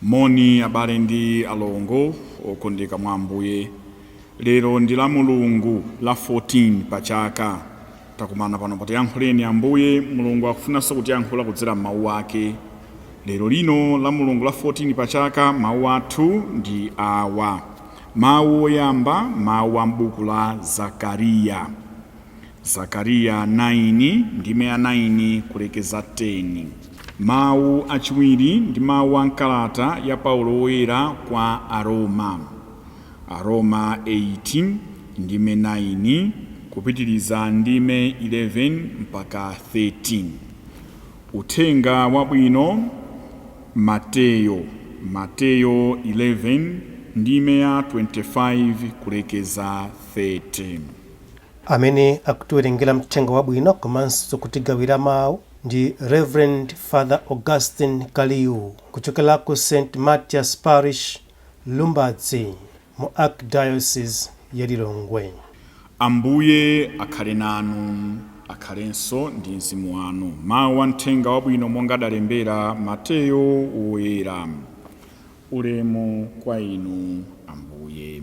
Moni abale ndi alongo okondeka mwa Ambuye. Lero ndi Lamulungu la 14 Pachaka. Takumana pano patiyankhuleni Ambuye. Mulungu akufunanso kutiyankhula kudzera mawu ake. Lero lino Lamulungu la 14 Pachaka mawu athu ndi awa. Mawu oyamba, mawu a m'buku la Zakariya. Zakariya 9 ndime ya 9 kulekeza 10. Mawu achiwiri ndi mawu a nkalata ya Paulo woyera kwa Aroma. Aroma 8 ndime 9 kupitiliza ndime 11 mpaka 13. Uthenga wabwino Mateyo 11 ndime ya 25 kulekeza 30. Amene akutiwerengera mthenga wabwino komanso kutigawira mawu ndi Reverend Father Augustine Kaliu kuchokera ku St. Matthias Parish, Lumbadzi, mu Archdiocese ya Lilongwe. Ambuye akhale nanu, akhalenso ndi mzimu wanu. Mawu a mthenga wabwino monga adalembera Mateyo woyera. Ulemu kwa inu Ambuye.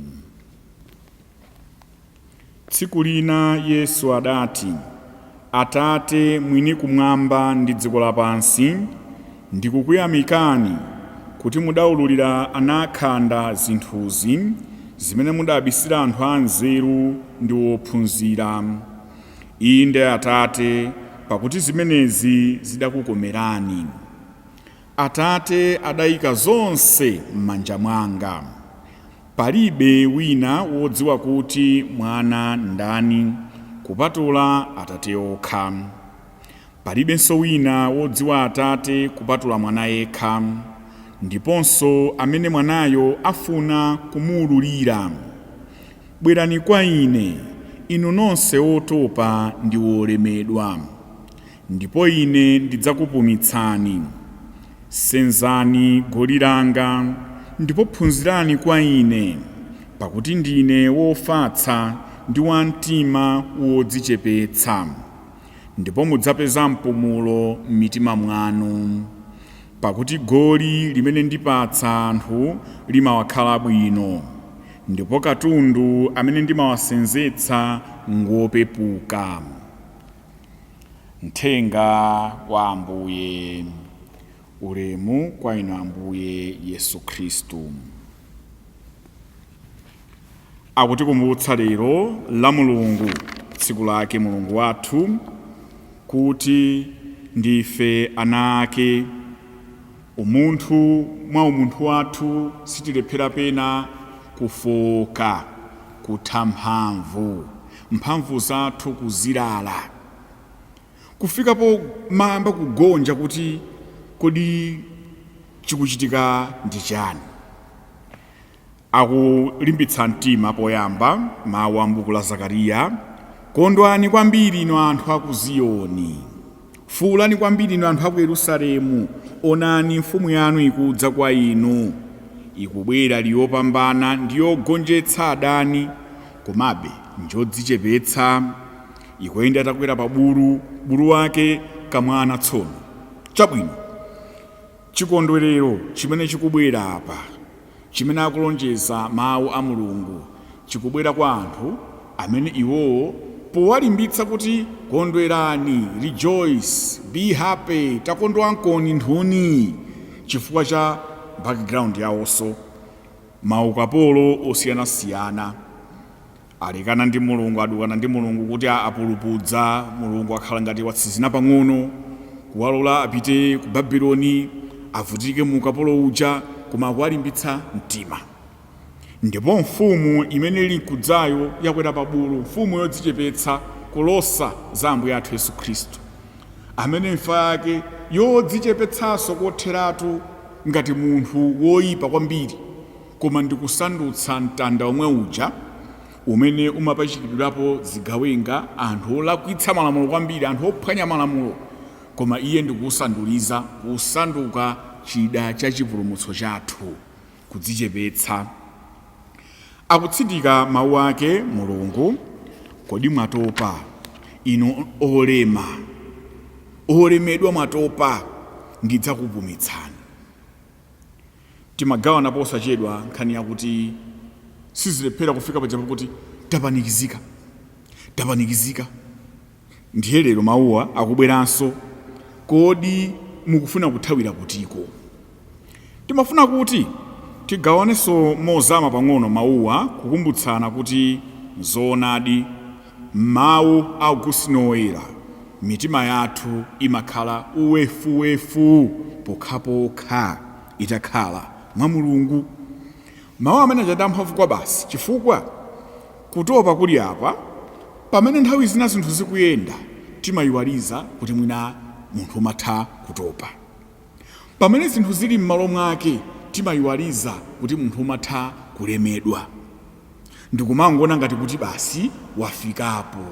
Tsiku lina Yesu adati, Atate mwini kumwamba ndi dziko lapansi, ndikukuyamikani kuti mudaululira anakhanda zinthuzi zimene mudabisira anthu anzeru ndi ophunzira. Inde Atate, pakuti zimenezi zidakukomerani. Atate adayika zonse m'manja mwanga. Palibe wina wodziwa kuti mwana ndani kupatula Atate okha. Palibenso wina wodziwa Atate kupatula mwana yekha, ndiponso amene mwanayo afuna kumuwululira. Bwerani kwa ine, inu nonse otopa ndi olemedwa, ndipo ine ndidzakupumitsani. Senzani goli langa ndipo phunzirani kwa ine, pakuti ndine wofatsa ndi wa mtima wodzichepetsa, ndipo mudzapeza mpumulo m'mitima mwanu. Pakuti goli limene ndipatsa anthu limawakhala bwino, ndipo katundu amene ndimawasenzetsa ngopepuka. Mthenga wa Ambuye. Ulemu kwa inu Ambuye Yesu Khristu. Akutikumbutsa lero Lamulungu, tsiku lake Mulungu wathu, kuti ndife ana ake. Mwa umunthu wathu sitilephera pena kufoka, kutha mphamvu zathu kuzilala, kufikapo mayamba kugonja kuti kodi chikuchitika ndi chani. Akulimbitsa mtima poyamba mawu a m'buku la Zakariya. Kondwani kwambiri inu anthu a ku Ziyoni, fuulani kwambiri inu anthu a ku Yerusalemu. Onani mfumu yanu ikudza kwa inu, ikubwera liyopambana ndi yogonjetsa adani, komabe njodzichepetsa. Ikuyenda atakwera pa bulu wake kamwana tsono. Chabwino, chikondwerero chimene chikubwera apa, chimene akulonjeza mawu a Mulungu, chikubwera kwa anthu amene iwowo powalimbitsa kuti kondwerani, rejoice, be happy, takondwa nkoni nthuni, chifukwa cha background yawonso, maukapolo osiyanasiyana. Alekana ndi Mulungu, adukana ndi Mulungu kuti apulupudza. Mulungu akhala ngati watsizina pang'ono, kuwalola apite ku Babuloni, avutike mu ukapolo uja, koma akuwalimbitsa mtima. Ndipo mfumu imene ili nkudzayo yakwera pa bulu, mfumu yodzichepetsa, kulosa za Ambuye athu Yesu Khristu, amene imfa yake yodzichepetsanso kotheratu ngati munthu woyipa kwambiri, koma ndikusandutsa mtanda omwe uja umene umapachikidwirapo zigawenga, anthu olakwitsa malamulo kwambiri, anthu ophwanya malamulo, koma iye ndikusanduliza kusanduka chida cha chipulumutso chathu, kudzichepetsa. Akutsindika mawu ake Mulungu. Kodi mwatopa inu olemedwa mwatopa, ndidzakupumitsani. timagawana posachedwa nkhani yakuti sizilephera kufika pajapo kuti tapanikizika. Ndiye lero mawuwa akubweranso, kodi mukufuna kuthawira kutiko? Timafuna kuti tigawanenso mozama pang'ono mawuwa, kukumbutsana kuti zoonadi mawu a Augustine oyera mitima yathu imakhala uwefuwefu pokhapokha itakhala mwa Mulungu. Mawu amene achada mphamvu kwa basi, chifukwa kutopa kuli apa pamene nthawi zina zinthu zikuyenda timayiwaliza kuti mwina munthu umatha kutopa. Pamene zinthu zili m'malo mwake timayiwaliza kuti munthu umatha kulemedwa. Ndikumangona ngati kuti basi wafikapo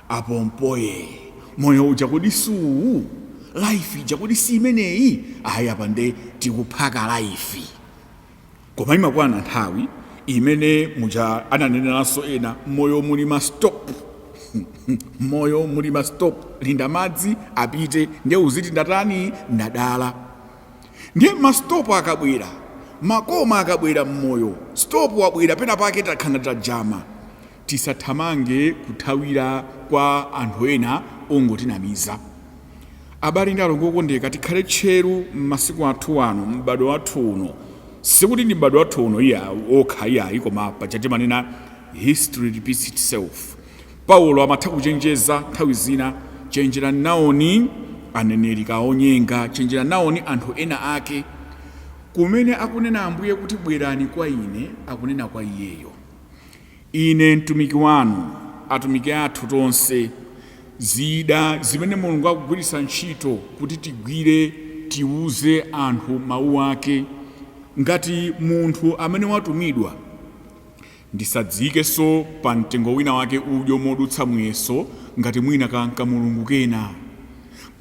apo mpoye moyo uja kodi suu life ija kodi si imeneyi, ayi apa nde tikuphaka life. Koma imakwana nthawi imene muja ananeneranso ena, moyo muli ma stop moyo muli ma stop, linda madzi apite ndiye uziti ndatani ndadala. Ndiye ma stop akabwera, makoma akabwera mmoyo, stop wabwera pena pake takhanga tajama, tisathamange kuthawira kwa anthu ena ongotinamiza. Abale ndi alongo okondeka, tikhale tcheru m'masiku athu ano, m'bado wathu uno. Sikuti ndi m'bado wathu uno okha iyayi, koma paja timanena history repeats itself. Paulo amatha kuchenjeza nthawi zina, chenjerani nawoni aneneri kaonyenga, chenjerani nawoni anthu ena ake. Kumene akunena Ambuye kuti bwerani kwa ine, akunena kwa iyeyo. Ine mtumiki wanu, atumiki athu tonse, zida zimene Mulungu akugwiritsa ntchito kuti tigwire tiuze anthu mawu ake. Ngati munthu amene watumidwa, ndisadzikeso pa mtengo wina wake udyo modutsa muyeso ngati mwina kanka Mulungu kena.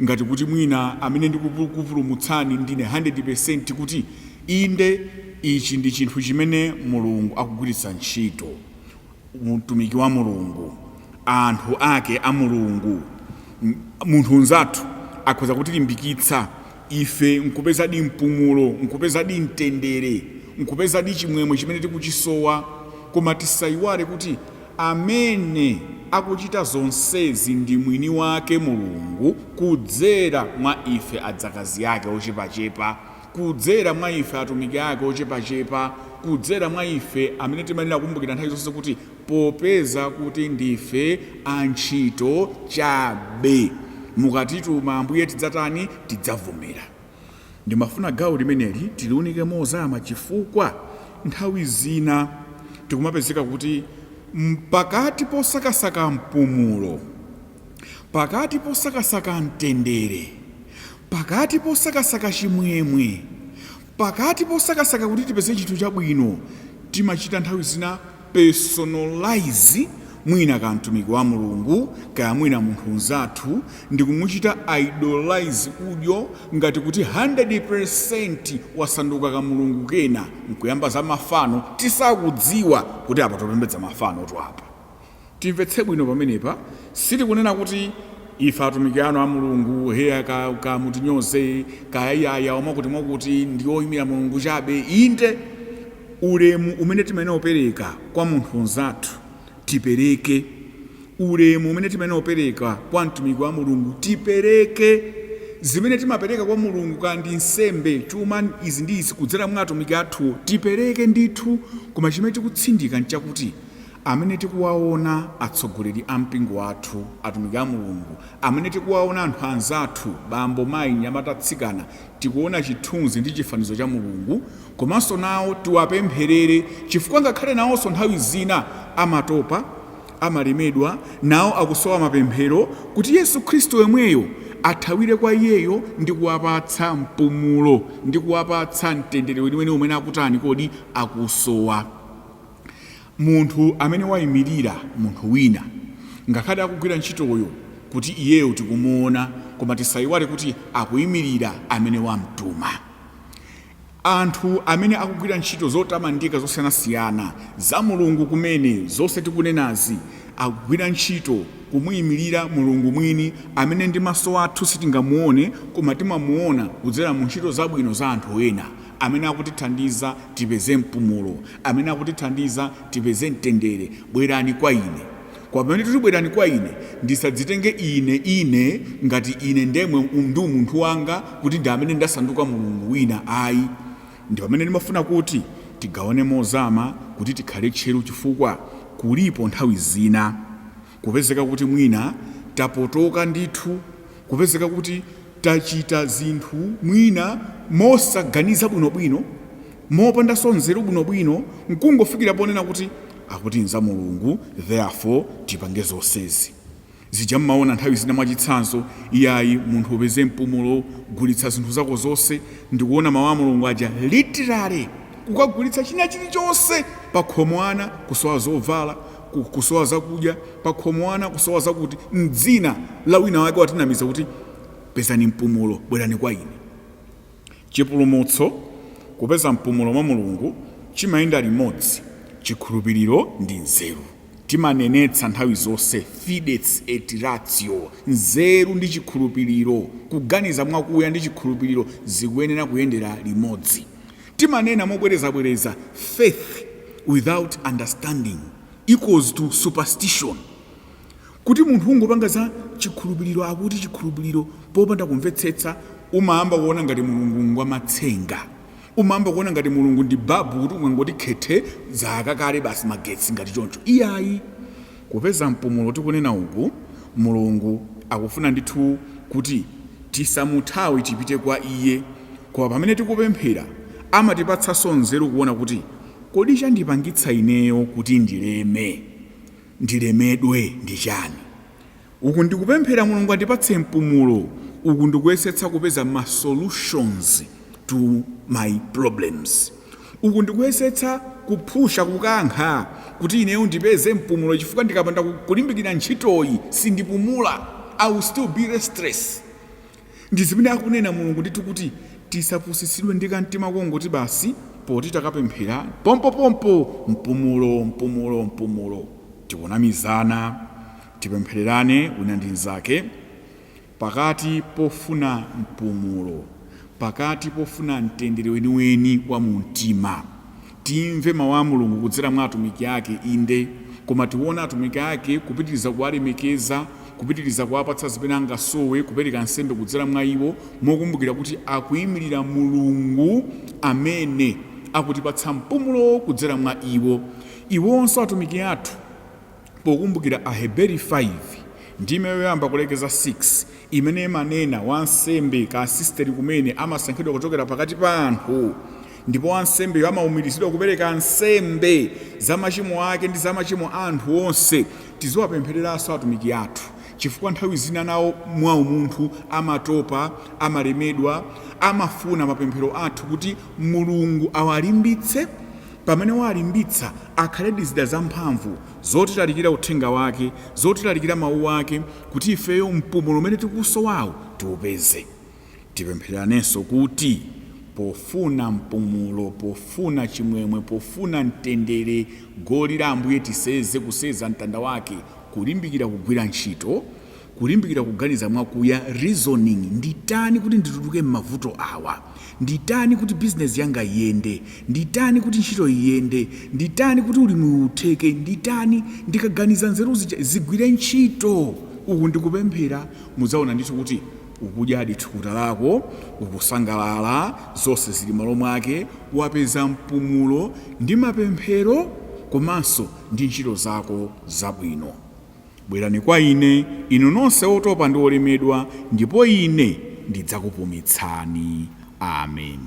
Ngati kuti mwina amene ndikupulumutsani ndine 100% kuti inde ichi ndi chinthu chimene Mulungu akugwiritsa ntchito. Mtumiki wa Mulungu, anthu ake a Mulungu, munthu unzathu akhoza kutilimbikitsa ife nkupeza di mpumulo, nkupeza di mtendere, nkupeza di chimwemwe chimene tikuchisowa. Koma tisayiwale kuti amene akuchita zonsezi ndi mwini wake Mulungu, kudzera mwa ife adzakazi ake ochepachepa, kudzera mwa ife atumiki ake ochepachepa, kudzera mwa ife amene timanena kumbukira nthawi zonse kuti popeza kuti ndife antchito chabe, mukatituma Ambuye tidzatani, tidzavomera. Ndimafuna gawo limeneli tiliunike mozama, chifukwa nthawi zina tikumapezeka kuti pakati posakasaka mpumulo, pakati posakasaka mtendere, pakati posakasaka chimwemwe, pakati posakasaka kuti tipeze chinthu chabwino, timachita nthawi zina personalize mwina ka mtumiki wa Mulungu, kaya mwina munthu unzathu, ndi kumuchita idolize udyo ngati kuti 100% wasanduka ka Mulungu kena, nkuyamba za mafano, tisakudziwa kuti apa topembedza mafano tu apa. Timvetse bwino pamenepa, sitikunena kuti ife atumiki anu a Mulungu heya ka mutinyoze kayaya omwakuti ndi oyimira Mulungu chabe. Inde ulemu umene timayenera opereka kwa munthu unzathu tipereke, ulemu umene timayenera opereka kwa mtumiki wa Mulungu tipereke. Zimene timapereka kwa Mulungu kandi nsembe, chuma izi ndi izi kudzera mwa atumiki athu tipereke ndithu. Koma chimene tikutsindika nchakuti amene tikuwaona atsogoleri a mpingo wathu, atumiki a Mulungu, amene tikuwaona anthu anzathu, bambo mayi nyamata atsikana, tikuona chithunzi ndi chifanizo cha Mulungu, komanso nawo tiwapempherere, chifukwa ngakhale nawonso nthawi zina amatopa, amalemedwa, nawo akusowa mapemphero kuti Yesu Khristu yemweyo athawire kwa iyeyo ndi kuwapatsa mpumulo, ndi kuwapatsa mtendere weniweni umene akutani kodi akusowa. Munthu amene wayimirira munthu wina, ngakhale akugwira ntchitoyo kuti iyeyo tikumuona, koma tisayiwale kuti akuyimirira amene wamtuma. Anthu amene akugwira ntchito zotamandika zosiyanasiyana za Mulungu kumene zonse tikunenazi, akugwira ntchito kumuyimirira Mulungu mwini, amene ndi maso athu sitingamuone koma timamuona kudzera mu ntchito zabwino za anthu ena, amene akutithandiza tipeze mpumulo, amene akutithandiza tipeze mtendere. Bwerani kwa ine. Kwa pamene tikuti bwerani kwa ine, ndisadzitenge ine ngati ine ndemwe ndi munthu wanga kuti ndi amene ndasanduka mulungu wina. Ayi, ndi pamene ndimafuna kuti tigawane mozama kuti tikhale tcheru, chifukwa kulipo nthawi zina kupezeka kuti mwina tapotoka ndithu, kupezeka kuti tachita zinthu mwina mosaganiza bwinobwino, mopandanso nzeru bwinobwino, nkungofikira ponena kuti akuti nza mulungu, therefore tipange zonsezi. Zija mmaona nthawi zina mwachitsanzo, iyayi munthu upeze mpumulo, gulitsa zinthu zako zonse. Ndikuona mawu a mulungu aja literally kukagulitsa china chilichonse, pa khomo ana kusowa zovala, kusowa zakudya, pa khomo ana kusowa zakuti, mdzina la wina wake watinamiza kuti pezani mpumulo, bwerani kwa ine. Chipulumutso, kupeza mpumulo mwa mulungu, chimayenda limodzi. Chikhulupiriro ndi nzeru. Timanenetsa nthawi zonse fides et ratio, nzeru ndi chikhulupiriro, kuganiza mwakuya ndi chikhulupiriro zikuyenera kuyendera limodzi. Timanena mobwerezabwereza, faith without understanding equals to superstition. Kuti munthu ungopanga za chikhulupiriro, akuti chikhulupiriro popanda kumvetsetsa, umayamba kuona ngati mulungu ngwamatsenga, umayamba kuona ngati mulungu ndi babu kuti ungangoti khethe zakakale basi magetsi ngati choncho. Iyayi, kupeza mpumulo tikunena uku, mulungu akufuna ndithu kuti tisamuthawe tipite kwa iye. Kwa pamene tikupemphera amatipatsanso nzeru kuona kuti kodi chandipangitsa ineyo kuti ndilemedwe ndi chani. Uku ndikupemphera mulungu andipatse mpumulo, uku ndikuyesetsa kupeza ma solutions to my problems. Uku ndikuyesetsa kuphusha kukankha kuti ineyo ndipeze mpumulo, chifukwa ndikapanda kulimbikira ntchitoyi sindipumula, I will still be restless. Ndizimene akunena mulungu ndithu kuti tisapusitsidwe ndi kamtima kongoti basi poti takapemphera pompopompo mpumulo. Tikunamizana, tipemphererane wina ndi nzake, pakati pofuna mpumulo, pakati pofuna mtendere weniweni wa mumtima. Timve mawu a mulungu kudzera mwa atumiki ake, inde, koma tiona atumiki ake kupitiriza kuwalemekeza, kupitiriza kuwapatsa zimene angasowe, kupereka nsembe kudzera mwa iwo, mokumbukira kuti akuyimirira mulungu amene akutipatsa mpumulo kudzera mwa iwo. Iwonso atumiki athu, pokumbukira Aheberi 5 ndime yoyamba kulekeza 6, imene manena wansembe ka asisteri kumene amasankhidwa kuchokera pakati pa anthu, ndipo wansembe amaumirizidwa kupereka nsembe za machimo ake ndi za machimo a anthu onse. Tiziwapemphereranso atumiki athu, chifukwa nthawi zina nawo mwa umunthu amatopa, amalemedwa, amafuna mapemphero athu kuti mulungu awalimbitse. Pamene walimbitsa akhale ndi zida zamphamvu zotilalikira uthenga wake, zotilalikira mawu ake, kuti ifeyo mpumulo umene tikusowawo tiupeze. Tipempheranenso kuti pofuna mpumulo, pofuna chimwemwe, pofuna mtendere, goli la Ambuye tiseze kuseza mtanda wake, kulimbikira kugwira ntchito, kulimbikira kuganiza mwakuya, reasoning, nditani kuti ndituluke m'mavuto awa, nditani kuti business yanga iyende, nditani kuti ntchito iyende, nditani kuti ulimi utheke, nditani ndikaganiza nzeru zigwire ntchito. Uku ndikupemphera mudzaona ndithu kuti ukudya thukuta lako, ukusangalala, zonse zili malo mwake, wapeza mpumulo ndi mapemphero komanso ndi ntchito zako zabwino. Bwerani kwa ine, inu nonse otopa ndi olemedwa, ndipo ine ndidzakupumitsani. Amen.